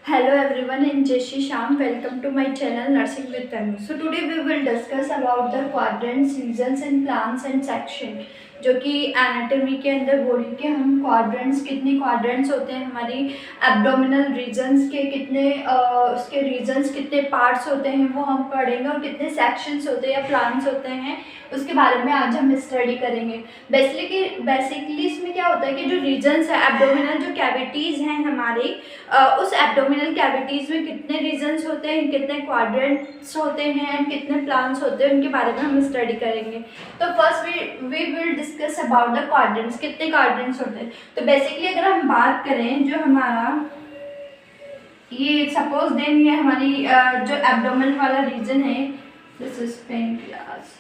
Hello everyone, I'm Jeshi Sham. Welcome to my channel Nursing with Tanu. So today we will discuss about the quadrants, regions and plans and section. जो कि anatomy के अंदर body के हम quadrants, कितने quadrants होते हैं, हमारी एब्डोमिनल रीजन्स के कितने उसके रीजन्स कितने पार्ट्स होते हैं वो हम पढ़ेंगे, और कितने सेक्शंस होते हैं या प्लान्स होते हैं उसके बारे में आज हम स्टडी करेंगे। बेसिकली इसमें क्या होता है कि जो रीजन्स है, एब्डोमिनल जो कैविटीज़ हैं हमारी, उस एब्डोमिनल कैविटीज़ में कितने रीजन्स होते हैं, कितने क्वाड्रेंट्स होते हैं, कितने प्लान्स होते हैं, उनके बारे में हम स्टडी करेंगे। तो first we will discuss about the quadrants, कितने क्वाड्रेंट्स होते हैं। तो बेसिकली अगर हम बात करें, जो हमारा ये सपोज देन ये हमारी जो एब्डोमिनल वाला रीजन है, दिस इज पेनक्रियाज,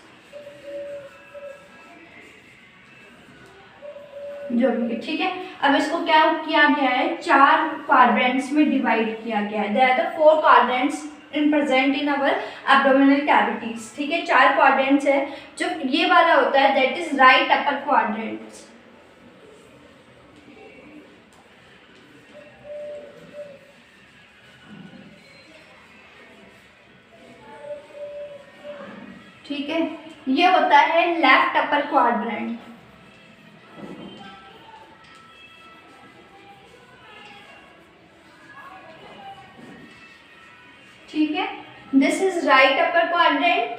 जो भी ठीक है। अब इसको क्या किया गया है, 4 क्वाड्रेंट्स में डिवाइड किया गया है। There are the 4 quadrants in present in our abdominal cavities. ठीक है, 4 क्वाड्रेंट्स है। जो ये वाला होता है that is right upper quadrants. ठीक है, ये होता है लेफ्ट अपर क्वाड्रेंट। ठीक है, this is right upper quadrant,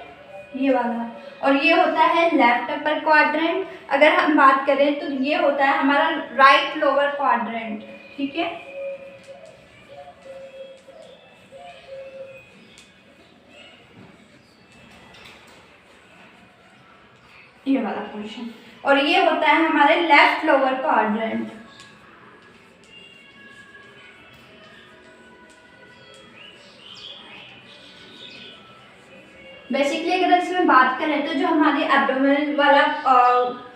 ये वाला, और ये होता है लेफ्ट अपर क्वाड्रेंट। अगर हम बात करें तो ये होता है हमारा राइट लोअर क्वाड्रेंट। ठीक है, ये वाला पोर्शन, और ये होता है हमारे लेफ्ट लोअर क्वाड्रेंट। बेसिकली अगर इसमें बात करें तो जो हमारी एब्डोमिनल वाला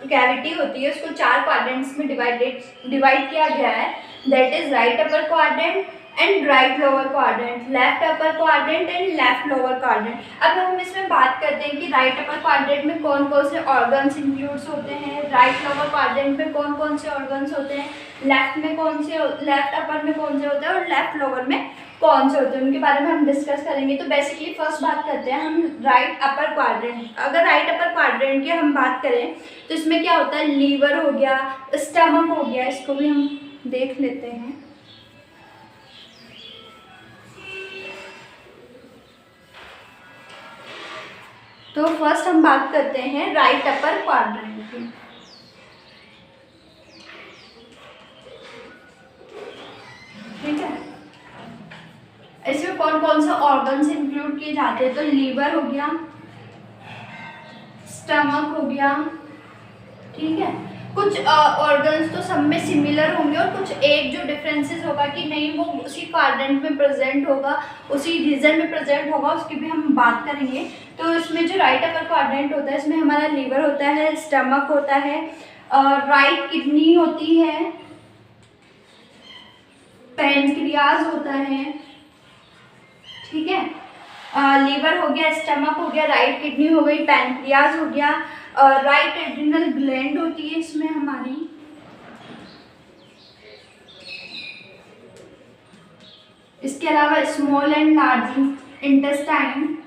कैविटी होती है उसको 4 क्वाड्रेंट्स में डिवाइड किया गया है। That is right upper quadrant and right lower quadrant, left upper quadrant and left lower quadrant. अब हम इसमें बात करते हैं कि राइट अपर क्वाड्रेंट में कौन कौन से ऑर्गन्स इंक्लूड्स होते हैं, राइट लोअर क्वाड्रेंट में कौन कौन से ऑर्गन्स होते हैं, लेफ्ट में कौन से, लेफ्ट अपर में कौन से होते हैं और लेफ्ट लोअर में कौन से होते हैं, उनके बारे में हम डिस्कस करेंगे। तो बेसिकली फर्स्ट बात करते हैं हम राइट अपर क्वाड्रेंट। अगर राइट अपर क्वाड्रेंट की हम बात करें तो इसमें क्या होता है, लीवर हो गया, स्टमक हो गया, इसको भी हम देख लेते हैं। तो फर्स्ट हम बात करते हैं राइट अपर क्वाड्रेंट की। ठीक है, इसमें कौन कौन से ऑर्गन्स इंक्लूड किए जाते हैं, तो लीवर हो गया, स्टमक हो गया। ठीक है, कुछ ऑर्गन्स तो सब में सिमिलर होंगे और कुछ एक जो डिफरेंसेस होगा कि नहीं वो उसी क्वाड्रेंट में प्रेजेंट होगा, उसी रीजन में प्रेजेंट होगा, उसकी भी हम बात करेंगे। तो इसमें जो राइट अपर क्वाड्रेंट होता है इसमें हमारा लीवर होता है, स्टमक होता है, राइट किडनी होती है, पैनक्रियाज होता है। ठीक है, लीवर हो गया, स्टमक हो गया, राइट किडनी हो गई, पैनक्रियाज हो गया, राइट एड्रिनल ग्लैंड होती है इसमें हमारी। इसके अलावा स्मॉल एंड लार्ज इंटेस्टाइन।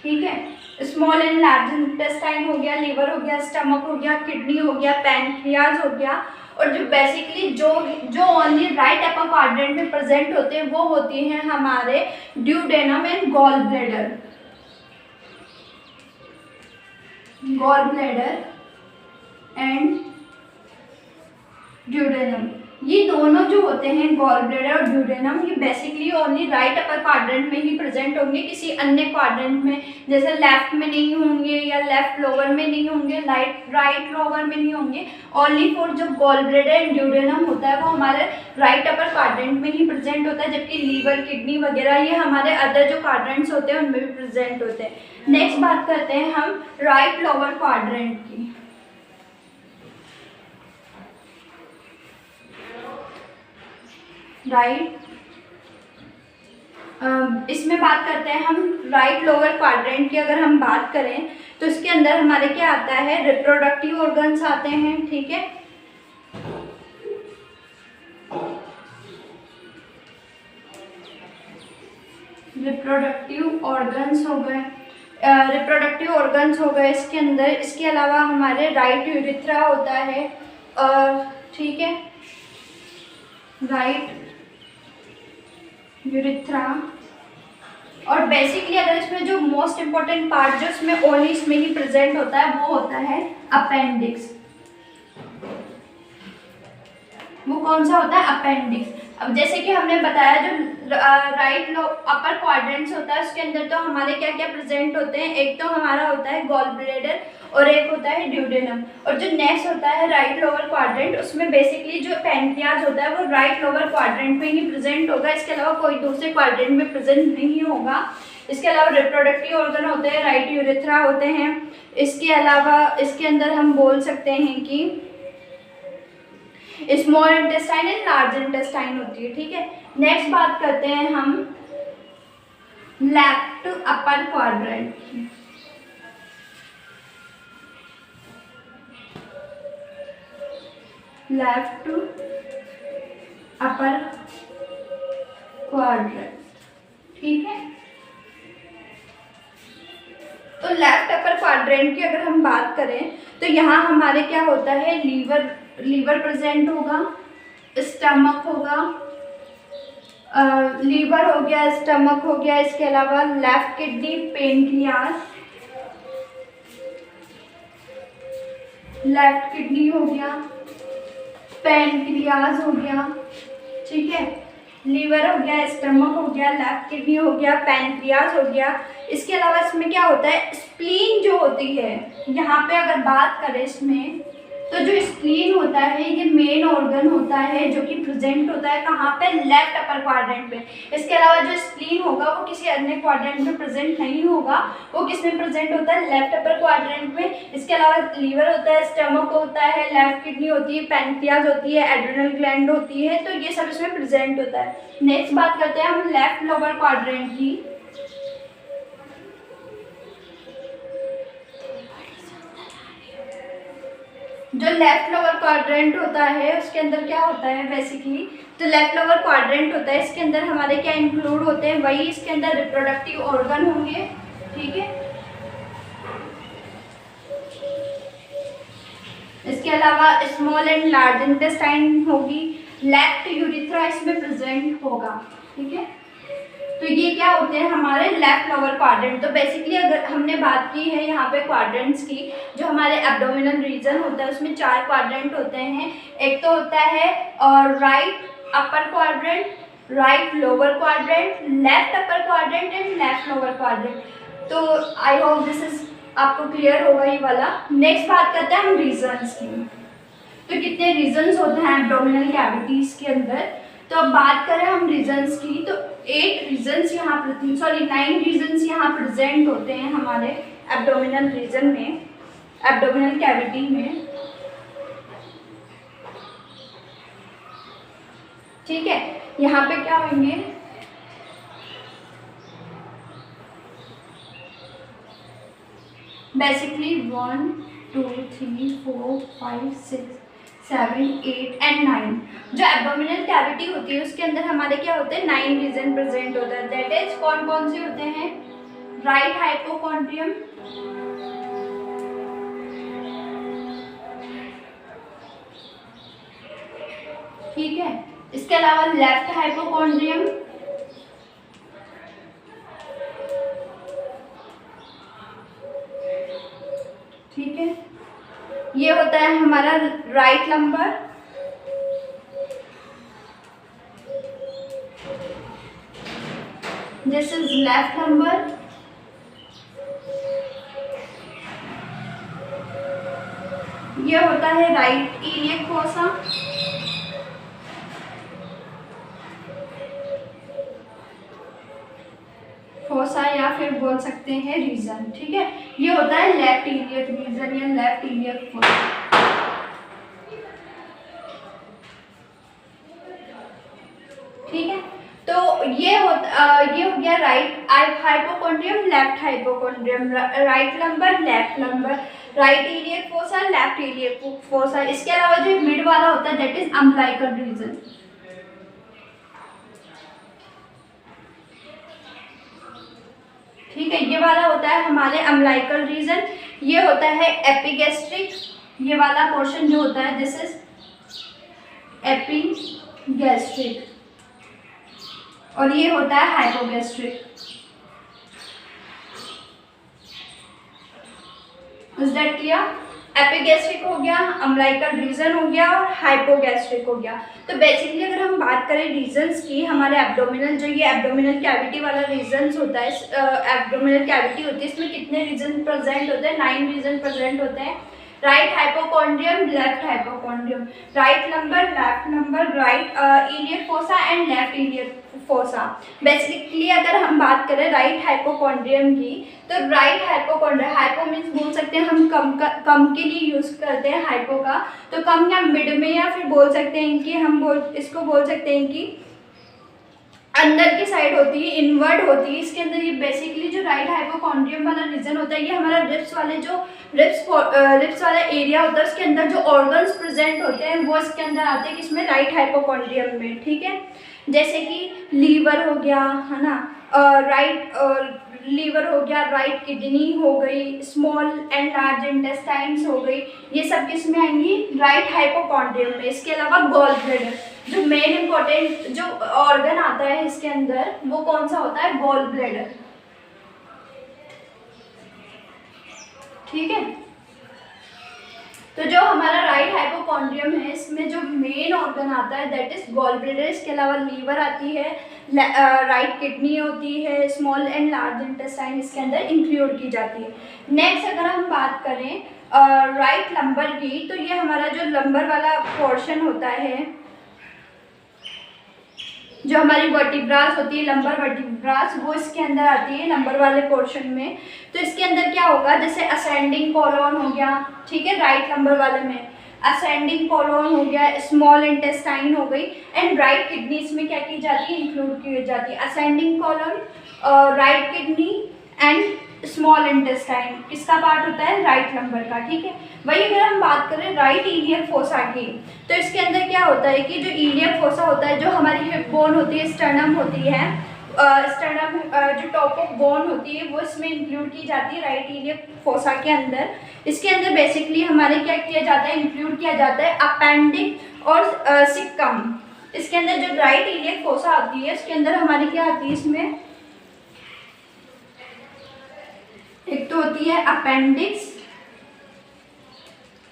ठीक है, स्मॉल एंड लार्ज इंटेस्टाइन हो गया, लीवर हो गया, स्टमक हो गया, किडनी हो गया, पैनक्रियाज हो गया। और जो बेसिकली जो ओनली राइट अपर क्वाड्रेंट में प्रेजेंट होते हैं वो होती हैं हमारे duodenum and gall bladder. Gall bladder and duodenum, ये दोनों जो होते हैं गॉल ब्लैडर और ड्यूडेनम, ये basically only right upper quadrant में ही प्रेजेंट होंगे, किसी अन्य क्वाड्रेंट में जैसे लेफ्ट में नहीं होंगे या लेफ्ट लोअर में नहीं होंगे, राइट लोअर में नहीं होंगे। ओनली फॉर जो गॉल ब्लैडर एंड ड्यूडेनम होता है वो हमारे राइट अपर क्वाड्रेंट में ही प्रेजेंट होता है, जबकि लीवर, किडनी वगैरह ये हमारे अदर जो क्वाड्रेंट्स होते हैं उनमें भी प्रेजेंट होते हैं। नेक्स्ट बात करते हैं हम राइट लोअर क्वाड्रेंट की। राइट इसमें बात करते हैं हम राइट लोअर क्वाड्रेंट की। अगर हम बात करें तो इसके अंदर हमारे क्या आता है, रिप्रोडक्टिव ऑर्गन्स आते हैं। ठीक है, रिप्रोडक्टिव ऑर्गन्स हो गए, इसके अंदर। इसके अलावा हमारे राइट यूरिथ्रा होता है, और ठीक है, राइट यूरिथ्रा। और बेसिकली अगर इसमें जो मोस्ट इम्पॉर्टेंट पार्ट जो इसमें ओनली इसमें ही प्रेजेंट होता है वो होता है अपेंडिक्स। वो कौन सा होता है? अपेंडिक्स। अब जैसे कि हमने बताया जो राइट अपर क्वाड्रेंट्स होता है उसके अंदर तो हमारे क्या क्या प्रेजेंट होते हैं, एक तो हमारा होता है गॉल ब्लैडर और एक होता है ड्यूडेनम। और जो नेक्स्ट होता है राइट लोअर क्वाड्रेंट, उसमें बेसिकली जो पैनक्रियाज होता है वो राइट लोअर क्वाड्रेंट में ही प्रेजेंट होगा, इसके अलावा कोई दूसरे क्वाड्रेंट में प्रेजेंट नहीं होगा। इसके अलावा रिप्रोडक्टिव ऑर्गन होते हैं, राइट यूरेथ्रा होते हैं। इसके अलावा इसके अंदर हम बोल सकते हैं कि small intestine and large intestine होती है, ठीक है। नेक्स्ट बात करते हैं हम लेफ्ट अपर क्वाड्रेंट की। लेफ्ट अपर क्वाड्रेंट, ठीक है। तो लेफ्ट अपर क्वाड्रेंट की अगर हम बात करें तो यहाँ हमारे क्या होता है, लीवर प्रेजेंट होगा, स्टमक होगा, लीवर हो गया, स्टमक हो गया। इसके अलावा left kidney, pancreas, left kidney हो गया, पैनक्रियाज हो गया, ठीक है। लीवर हो गया, स्टमक हो गया, लेफ्ट किडनी हो गया, पैनक्रियाज हो गया। इसके अलावा इसमें क्या होता है, स्प्लीन जो होती है, यहाँ पे अगर बात करें इसमें तो जो स्प्लीन होता है ये मेन ऑर्गन होता है जो कि प्रेजेंट होता है कहाँ पे, लेफ्ट अपर क्वाड्रेंट पे। इसके अलावा जो स्प्लीन होगा वो किसी अन्य क्वाड्रेंट में प्रेजेंट नहीं होगा, वो किस में प्रेजेंट होता है, लेफ्ट अपर क्वाड्रेंट में। इसके अलावा लीवर होता है, स्टमक होता है, लेफ्ट किडनी होती है, पैनक्रियाज होती है, एड्रिनल ग्लैंड होती है, तो ये सब इसमें प्रेजेंट होता है। नेक्स्ट बात करते हैं हम लेफ्ट लोअर क्वाड्रेंट की। जो लेफ्ट लोअर क्वाड्रेंट होता है उसके अंदर क्या होता है, बेसिकली जो लेफ्ट लोअर क्वाड्रेंट होता है इसके अंदर हमारे क्या इंक्लूड होते हैं, वही इसके अंदर रिप्रोडक्टिव ऑर्गन होंगे, ठीक है। इसके अलावा स्मॉल एंड लार्ज इंटेस्टाइन होगी, लेफ्ट यूरिथ्रा इसमें प्रेजेंट होगा, ठीक है। तो ये क्या होते हैं हमारे लेफ्ट लोअर क्वाड्रेंट। तो बेसिकली अगर हमने बात की है यहाँ पे क्वाड्रेंट्स की, जो हमारे एब्डोमिनल रीजन होता है उसमें 4 क्वाड्रेंट होते हैं। एक तो होता है right upper quadrant, right lower quadrant, left upper quadrant and left lower quadrant. तो आई होप दिस इज आपको क्लियर होगा ये वाला। नेक्स्ट बात करते हैं हम रीजन्स की। तो कितने रीजन्स होते हैं एब्डोमिनल कैविटीज के अंदर, तो अब बात करें हम रीजन्स की तो 9 रीजन्स यहाँ प्रेजेंट होते हैं हमारे एब्डोमिनल रीजन में, एब्डोमिनल कैविटी में, ठीक है। यहाँ पे क्या होंगे, बेसिकली 1 2 3 4 5 6 7 8 एंड 9। जो एब्डोमिनल कैविटी होती है उसके अंदर हमारे क्या होते हैं, 9 रीजन प्रेजेंट होता है। दैट इज कौन कौन से होते हैं, राइट हाइपोकॉन्ड्रियम, ठीक है। इसके अलावा लेफ्ट हाइपोकॉन्ड्रियम, ठीक है। ये होता है हमारा right lumbar, this is left lumbar, ये होता है राइट इलियक फोसा, या फिर बोल सकते हैं रीजन, ठीक है। ये होता है लेफ्ट इलियक रीजन या लेफ्ट इलियक फोसा, ठीक है। तो ये हो गया right hypochondrium, left hypochondrium, right lumbar, left lumbar, right iliac fossa, left iliac fossa. इसके अलावा जो मिड वाला होता है दैट इज अम्बिलिकल रीजन। है हमारे अम्बिलिकल रीजन, ये होता है एपिगैस्ट्रिक, ये वाला पोर्शन जो होता है दिस इज एपिगैस्ट्रिक, और ये होता है hypogastric. Is that clear? Epigastric हो गया, अम्बिलिकल रीजन हो गया और हाइपोगैस्ट्रिक हो गया। तो बेसिकली अगर हम बात करें रीजन्स की, हमारे एब्डोमिनल जो ये एब्डोमिनल कैविटी वाला रीजन्स होता है, एब्डोमिनल कैविटी होती है, इसमें कितने रीजन प्रेजेंट होते हैं? 9 रीजन प्रेजेंट होते हैं। Right hypochondrium, left hypochondrium, right lumbar, left lumbar, right iliac fossa and left iliac fossa. Basically अगर हम बात करें राइट हाइपोकॉन्ड्रियम की, तो राइट हाइपोकॉन्ड्रियम, हाइपो मीन्स बोल सकते हैं हम कम के लिए यूज करते हैं हाइपो का, तो कम या मिड में, या फिर बोल सकते हैं कि हम इसको बोल सकते हैं कि अंदर की साइड होती है, इनवर्ड होती है। इसके अंदर ये बेसिकली जो राइट हाइपोकॉन्ड्रियम वाला रीजन होता है, ये हमारा रिब्स वाले जो रिब्स वाला एरिया होता है, उसके अंदर जो ऑर्गन्स प्रेजेंट होते हैं वो इसके अंदर आते हैं, किसमें? राइट हाइपोकॉन्ड्रियम में, ठीक है। जैसे कि लीवर हो गया, है ना, राइट लीवर हो गया, राइट किडनी हो गई, स्मॉल एंड लार्ज इंटेस्टाइन्स हो गई, ये सब किस में आएंगी? राइट हाइपोकॉन्ड्रियम में। इसके अलावा गॉल ब्लैडर, जो मेन इंपॉर्टेंट जो ऑर्गन आता है इसके अंदर, वो कौन सा होता है? गॉल ब्लैडर, ठीक है। तो जो हमारा राइट हाइपोकॉन्ड्रियम है, इसमें जो मेन ऑर्गन आता है दैट इज गॉल ब्लैडर। इसके अलावा लीवर आती है, राइट किडनी होती है, स्मॉल एंड लार्ज इंटेस्टाइन इसके अंदर इंक्लूड की जाती है। नेक्स्ट अगर हम बात करें राइट लंबर की, तो ये हमारा जो लंबर वाला पोर्शन होता है, जो हमारी वर्टिब्रास होती है, लंबर वर्टिब्रास, वो इसके अंदर आती है लंबर वाले पोर्शन में। तो इसके अंदर क्या होगा? जैसे असेंडिंग कॉलोन हो गया, ठीक है, राइट लंबर वाले में असेंडिंग कॉलोन हो गया, स्मॉल इंटेस्टाइन हो गई, एंड राइट किडनी इसमें क्या की जाती है? इंक्लूड की जाती है। Ascending colon, right kidney and small intestine किसका पार्ट होता है? राइट लंबर का, ठीक है। वही अगर हम बात करें राइट इलियक फोसा की, तो इसके अंदर क्या होता है कि जो इलियक फोसा होता है, जो हमारी हिप बोन होती है, स्टर्नम होती है, स्टर्नम जो टॉप ऑफ बोन होती है वो इसमें इंक्लूड की जाती है राइट इलियक फोसा के अंदर। इसके अंदर बेसिकली हमारे क्या किया जाता है? इंक्लूड किया जाता है अपेंडिक्स और सिक्कम। इसके अंदर जो राइट इलियक फोसा आती है, उसके अंदर हमारी क्या आती है? इसमें एक तो होती है अपेंडिक्स,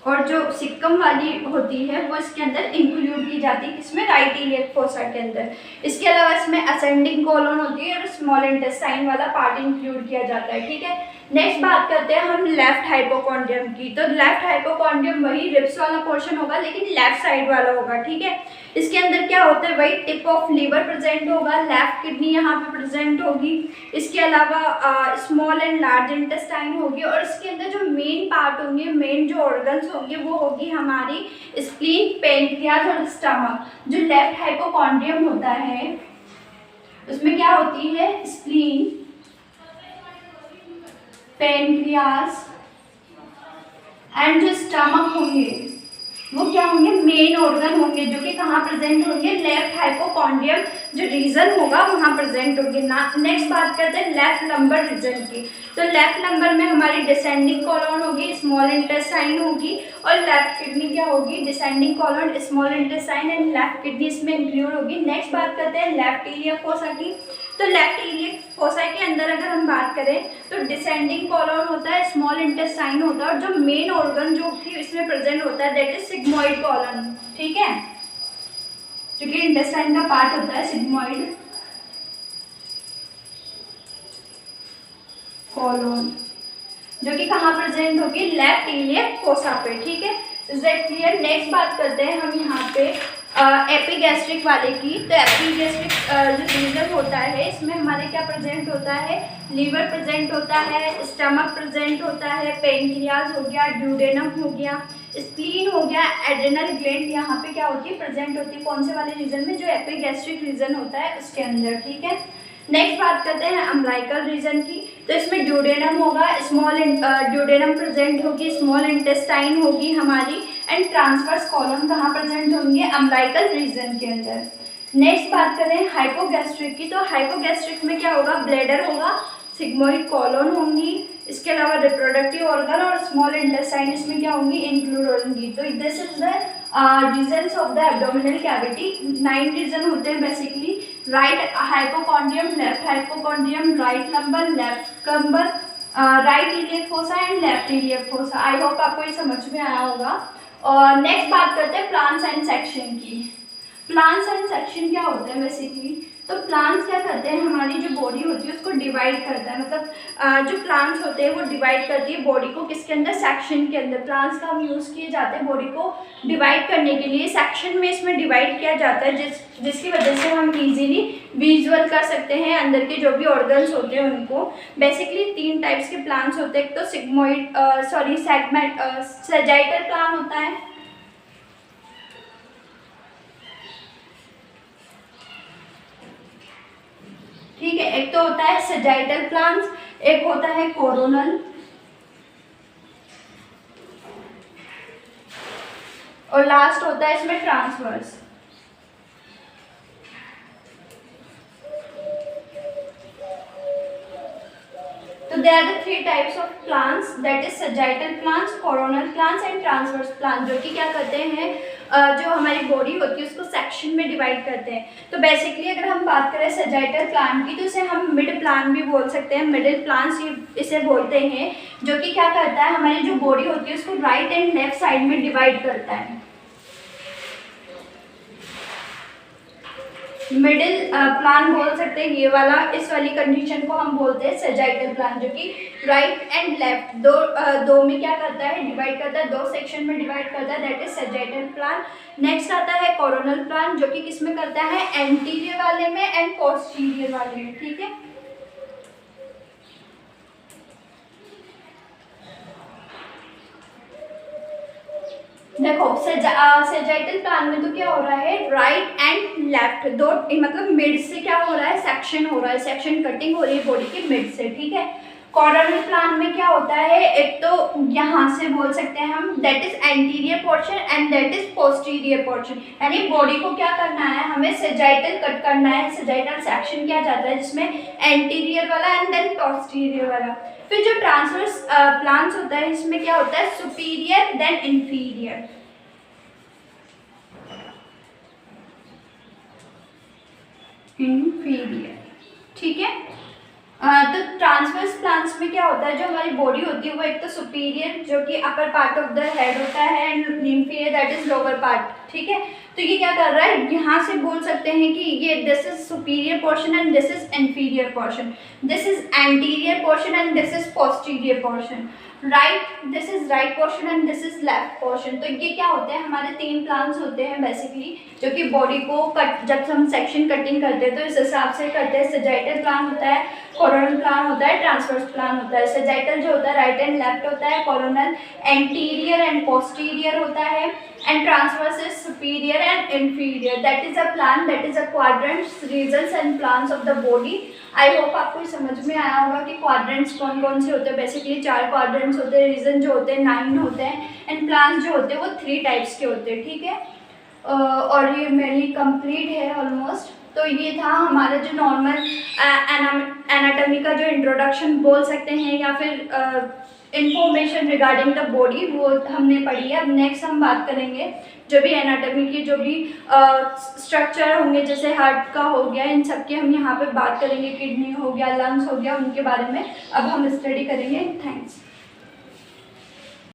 और जो सिक्कम वाली होती है वो इसके अंदर इंक्लूड की जाती है, किसमें? राइट इलियक फोसा के अंदर। इसके अलावा इसमें असेंडिंग कॉलोन होती है और स्मॉल इंटेस्टाइन वाला पार्ट इंक्लूड किया जाता है, ठीक है। नेक्स्ट बात करते हैं हम लेफ्ट हाइपोकॉन्ड्रियम की। तो लेफ्ट हाइपोकॉन्ड्रियम वही रिब्स वाला पोर्शन होगा, लेकिन लेफ्ट साइड वाला होगा, ठीक है। इसके अंदर क्या होता है? वही टिप ऑफ लीवर प्रेजेंट होगा, लेफ्ट किडनी यहाँ पे प्रेजेंट होगी, इसके अलावा स्मॉल एंड लार्ज इंटेस्टाइन होगी, और इसके अंदर जो मेन पार्ट होंगे, मेन जो ऑर्गन्स होंगे, वो होगी हमारी स्प्लीन, पैंक्रियाज और स्टमक। जो लेफ्ट हाइपोकॉन्ड्रियम होता है उसमें क्या होती है? स्प्लीन, पैंक्रियाज एंड जो स्टमक होंगे वो क्या होंगे? मेन ऑर्गन होंगे, जो कि कहाँ प्रेजेंट होंगे? लेफ्ट हाइपोकॉन्ड्रियम जो रीजन होगा वहाँ प्रेजेंट होंगे। नेक्स्ट बात करते हैं लेफ्ट लंबर रीजन की। तो लेफ्ट लंबर में हमारी डिसेंडिंग कॉलोन होगी, स्मॉल इंटेस्टाइन होगी, और लेफ्ट किडनी क्या होगी? Descending colon, small intestine and left kidney इसमें इंक्लूड होगी। नेक्स्ट बात करते हैं लेफ्ट इलियक फोसा की। तो लेफ्ट इलियक फोसा के अंदर अगर हम बात करें तो डिसेंडिंग कॉलोन होता है, स्मॉल इंटेस्टाइन होता है, और जो मेन ऑर्गन जो कि इसमें प्रेजेंट होता है दैट इज सिग्मोइड कॉलोन, ठीक है, जो कि इंटेस्टाइन का पार्ट होता है, सिग्मोइड कॉलोन, जो कि कहाँ प्रेजेंट होगी? लेफ्ट इलियक फोसा पे, ठीक है। Is that clear? नेक्स्ट बात करते हैं हम यहाँ पे एपिगैस्ट्रिक वाले की। तो एपिगैस्ट्रिक जो रीजन होता है, इसमें हमारे क्या प्रेजेंट होता है? लीवर प्रेजेंट होता है, स्टमक प्रेजेंट होता है, पेनक्रियाज हो गया, ड्यूडेनम हो गया, स्प्लीन हो गया, एड्रेनल ग्लैंड यहाँ पे क्या होती है? प्रेजेंट होती है। कौन से वाले रीजन में? जो एपिगैस्ट्रिक रीजन होता है उसके अंदर, ठीक है। नेक्स्ट बात करते हैं अम्बिलिकल रीजन की। तो इसमें ड्यूडेनम होगा, स्मॉल ड्यूडेनम प्रेजेंट होगी, स्मॉल इंटेस्टाइन होगी हमारी, एंड ट्रांसवर्स कॉलम कहाँ प्रेजेंट होंगे? अम्बिलिकल रीजन के अंदर। नेक्स्ट बात करें हाइपोगैस्ट्रिक की। तो हाइपोगैस्ट्रिक में क्या होगा? ब्लैडर होगा, सिग्मोइड कॉलोन होंगी, इसके अलावा रिप्रोडक्टिव ऑर्गन और स्मॉल इंटेस्टाइन इसमें क्या होंगी, इंक्लूड होंगी। तो this is the regions of the abdominal cavity. 9 region होते हैं बेसिकली। Right hypochondrium, left hypochondrium, right lumbar, left lumbar, right iliac fossa and left iliac fossa. I hope आपको ये समझ में आया होगा। और नेक्स्ट बात करते हैं प्लांट्स एंड सेक्शन की। प्लांट्स एंड सेक्शन क्या होते हैं बेसिकली? तो प्लांट्स क्या करते हैं, हमारी जो बॉडी होती है उसको डिवाइड करता है, मतलब जो प्लांट्स होते हैं वो डिवाइड करती है बॉडी को किसके अंदर, सेक्शन के अंदर। प्लांट्स का हम यूज़ किए जाते हैं बॉडी को डिवाइड करने के लिए, सेक्शन में इसमें डिवाइड किया जाता है, जिसकी वजह से हम इजीली विजुअल कर सकते हैं अंदर के जो भी ऑर्गन्स होते हैं उनको। बेसिकली 3 टाइप्स के प्लांट्स होते हैं। एक तो सेगमेंट सजाइटल प्लांट होता है, ठीक है, एक तो होता है सजाइटल प्लांट्स, एक होता है कोरोनल, और लास्ट होता है इसमें ट्रांसवर्स। तो there are the 3 types of plants, that is sagittal plants, coronal plants and transverse plants, जो कि क्या करते हैं, जो हमारी बॉडी होती है उसको सेक्शन में डिवाइड करते हैं। तो बेसिकली अगर हम बात करें सजाइटल प्लांट की तो इसे हम मिड प्लांट भी बोल सकते हैं, मिडिल प्लांट्स इसे बोलते हैं, जो कि क्या करता है, हमारी जो बॉडी होती है उसको राइट एंड लेफ्ट साइड में डिवाइड करता है। मिडिल प्लांट बोल सकते हैं ये वाला, इस वाली कंडीशन को हम बोलते हैं सजाइटल प्लांट, जो कि राइट एंड लेफ्ट दो में क्या करता है, डिवाइड करता है, 2 सेक्शन में डिवाइड करता है, that is sagittal plant. Next आता है कोरोनल प्लांट, जो कि किस में करता है, एंटीरियर वाले में एंड पोस्टीरियर वाले में, ठीक है। देखो सजाइटल प्लांट में तो क्या हो रहा है, राइट एंड लेफ्ट दो, मतलब मिड से क्या हो रहा है, सेक्शन हो रहा है, सेक्शन कटिंग हो रही है बॉडी की मिड से, ठीक है। कोरोनल प्लांट में क्या होता है, एक तो यहाँ से बोल सकते हैं हम, that is anterior portion and that is posterior portion, यानी बॉडी को क्या करना है, हमें सजाइटल कट करना है, सजाइटल सेक्शन किया जाता है जिसमें एंटीरियर वाला एंड देन पोस्टीरियर वाला। फिर जो ट्रांसवर्स प्लांट्स होता है इसमें क्या होता है, सुपीरियर देन इंफीरियर, ठीक है। तो ट्रांसवर्स प्लांट्स में क्या होता है, जो हमारी बॉडी होती है वो एक तो सुपीरियर जो कि upper part of the head होता है and inferior that is lower part, ठीक है। तो ये क्या कर रहा है, यहाँ से बोल सकते हैं कि ये this is superior portion and this is inferior portion, this is anterior portion and this is posterior portion, right, this is right portion and this is left portion. तो ये क्या होते हैं, हमारे 3 प्लांट्स होते हैं बेसिकली, जो कि बॉडी को कट, जब हम सेक्शन कटिंग करते हैं तो इस हिसाब से करते हैं। सजाइटल प्लांट होता है, कोरोनल प्लांट होता है, ट्रांसवर्स प्लांट होता है। सजाइटल जो होता है राइट एंड लेफ्ट होता है, कोरोनल एंटीरियर एंड पोस्टीरियर होता है, and transverse is superior and inferior. That is a plant, that is a quadrants, regions and plants of the body. I hope आपको समझ में आया होगा कि क्वाड्रेंट्स कौन कौन से होते हैं। बेसिकली 4 क्वाड्रेंट्स होते हैं, रीजन जो होते हैं 9 होते हैं, एंड प्लांट्स जो होते हैं वो 3 टाइप्स के होते हैं, ठीक है। और ये मेनली कंप्लीट है ऑलमोस्ट। तो ये था हमारा जो नॉर्मल एनाटॉमी का जो इंट्रोडक्शन बोल सकते हैं या फिर इंफॉर्मेशन रिगार्डिंग द बॉडी, वो हमने पढ़ी है। अब नेक्स्ट हम बात करेंगे जो भी एनाटॉमी की जो भी स्ट्रक्चर होंगे, जैसे हार्ट का हो गया, इन सब की हम यहाँ पे बात करेंगे, किडनी हो गया, लंग्स हो गया, उनके बारे में अब हम स्टडी करेंगे।